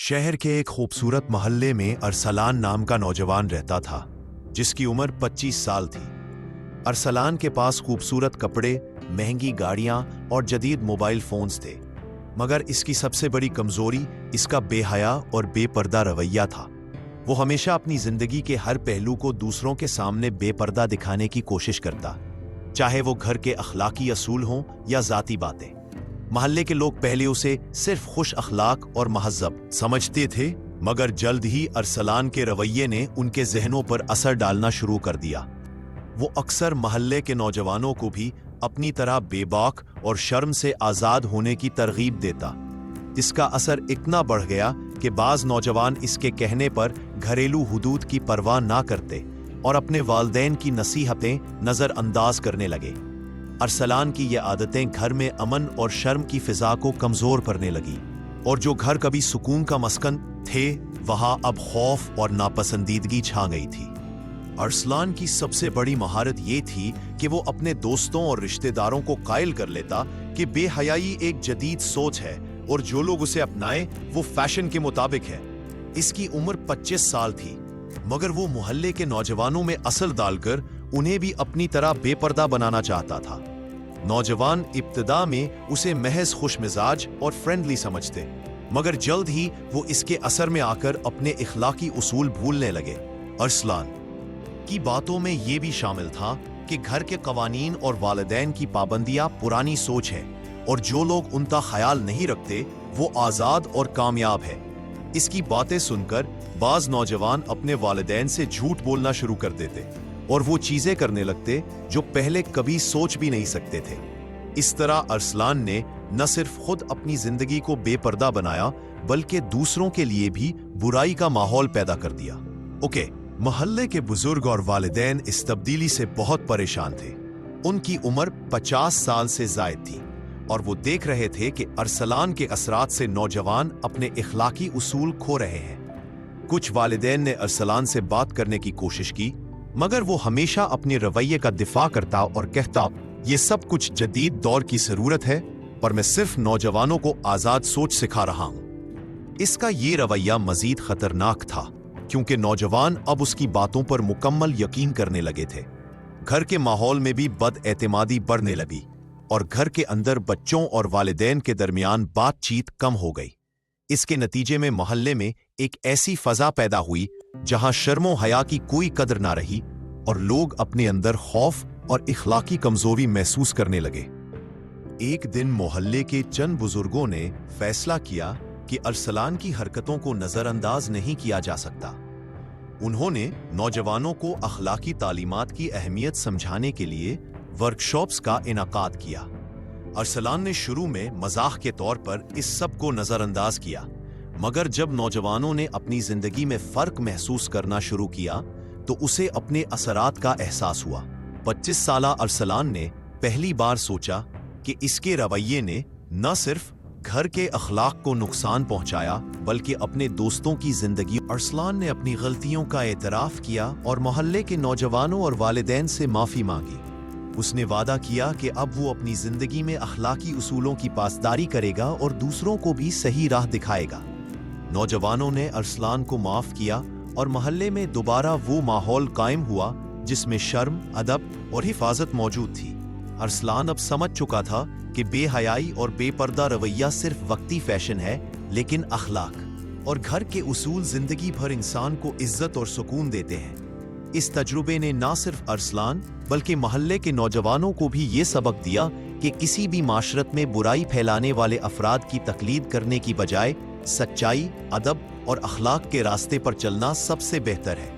शहर के एक खूबसूरत मोहल्ले में अरसलान नाम का नौजवान रहता था, जिसकी उम्र 25 साल थी। अरसलान के पास खूबसूरत कपड़े, महंगी गाड़ियां और जदीद मोबाइल फोन्स थे, मगर इसकी सबसे बड़ी कमजोरी इसका बेहया और बेपर्दा रवैया था। वो हमेशा अपनी जिंदगी के हर पहलू को दूसरों के सामने बेपर्दा दिखाने की कोशिश करता, चाहे वो घर के अखलाकी असूल हों या जाती बातें। मोहल्ले के लोग पहले उसे सिर्फ खुश अखलाक और महज़्ज़ब समझते थे, मगर जल्द ही अरसलान के रवैये ने उनके जहनों पर असर डालना शुरू कर दिया। वो अक्सर मोहल्ले के नौजवानों को भी अपनी तरह बेबाक और शर्म से आज़ाद होने की तरगीब देता। इसका असर इतना बढ़ गया कि बाज़ नौजवान इसके कहने पर घरेलू हुदूद की परवाह ना करते और अपने वालिदैन की नसीहतें नज़रअंदाज करने लगे। अरसलान की ये आदतें घर में अमन और शर्म की फिजा को कमजोर करने लगी, और जो घर कभी सुकून का मस्कन थे, वहां अब खौफ और नापसंदीदगी छा गई थी। अरसलान की सबसे बड़ी महारत ये थी कि वो अपने दोस्तों और रिश्तेदारों को कायल कर लेता कि बेहयाई एक जदीद सोच है और जो लोग उसे अपनाए वो फैशन के मुताबिक है। इसकी उम्र 25 साल थी, मगर वो मोहल्ले के नौजवानों में असर डालकर उन्हें भी अपनी तरह बेपर्दा बनाना चाहता था। नौजवान इब्तिदा में उसे महज खुशमिजाज और फ्रेंडली समझते, मगर जल्द ही वो इसके असर में आकर अपने इखलाकी उसूल भूलने लगे। अरसलान की बातों में ये भी शामिल था कि घर के कवानीन और वालिदैन की पाबंदियां पुरानी सोच है और जो लोग उनका ख्याल नहीं रखते वो आज़ाद और कामयाब है। इसकी बातें सुनकर बाज नौजवान अपने वालिदैन से झूठ बोलना शुरू कर देते और वो चीजें करने लगते जो पहले कभी सोच भी नहीं सकते थे। इस तरह अरसलान ने न सिर्फ खुद अपनी जिंदगी को बेपर्दा बनाया, बल्कि दूसरों के लिए भी बुराई का माहौल पैदा कर दिया। मोहल्ले के बुजुर्ग और वालिदैन इस तब्दीली से बहुत परेशान थे। उनकी उम्र 50 साल से जायद थी और वो देख रहे थे कि अरसलान के असरात से नौजवान अपने इखलाकी उसूल खो रहे हैं। कुछ वालिदैन ने अरसलान से बात करने की कोशिश की, मगर वो हमेशा अपने रवैये का दिफा करता और कहता, ये सब कुछ जदीद दौर की जरूरत है और मैं सिर्फ नौजवानों को आजाद सोच सिखा रहा हूं। इसका ये रवैया मजीद खतरनाक था, क्योंकि नौजवान अब उसकी बातों पर मुकम्मल यकीन करने लगे थे। घर के माहौल में भी बदएतिमादी बढ़ने लगी और घर के अंदर बच्चों और वालिदैन के दरमियान बातचीत कम हो गई। इसके नतीजे में मोहल्ले में एक ऐसी फजा पैदा हुई जहां शर्मो हया की कोई कदर ना रही और लोग अपने अंदर खौफ और इखलाकी कमजोरी महसूस करने लगे। एक दिन मोहल्ले के चंद बुजुर्गों ने फैसला किया कि अरसलान की हरकतों को नजरअंदाज नहीं किया जा सकता। उन्होंने नौजवानों को अखलाकी तालीमात की अहमियत समझाने के लिए वर्कशॉप्स का इनाकाद किया। अरसलान ने शुरू में मजाक के तौर पर इस सब को नजरअंदाज किया, मगर जब नौजवानों ने अपनी जिंदगी में फर्क महसूस करना शुरू किया तो उसे अपने असरात का एहसास हुआ। 25 साला अरसलान ने पहली बार सोचा कि इसके रवैये ने न सिर्फ घर के अखलाक को नुकसान पहुंचाया, बल्कि अपने दोस्तों की जिंदगी। अरसलान ने अपनी गलतियों का एतराफ किया और मोहल्ले के नौजवानों और वालिदैन से माफी मांगी। उसने वादा किया कि अब वो अपनी जिंदगी में अखलाकी उसूलों की पासदारी करेगा और दूसरों को भी सही राह दिखाएगा। नौजवानों ने अरसलान को माफ किया और मोहल्ले में दोबारा वो माहौल कायम हुआ जिसमें शर्म, अदब और हिफाजत मौजूद थी। अरसलान अब समझ चुका था कि बेहयाई और बेपर्दा रवैया सिर्फ वक्ती फैशन है, लेकिन अखलाक और घर के उसूल जिंदगी भर इंसान को इज्जत और सुकून देते हैं। इस तजुर्बे ने न सिर्फ अरसलान बल्कि मोहल्ले के नौजवानों को भी ये सबक दिया कि किसी भी माशरत में बुराई फैलाने वाले अफराद की तकलीद करने की बजाय सच्चाई, अदब और अखलाक के रास्ते पर चलना सबसे बेहतर है।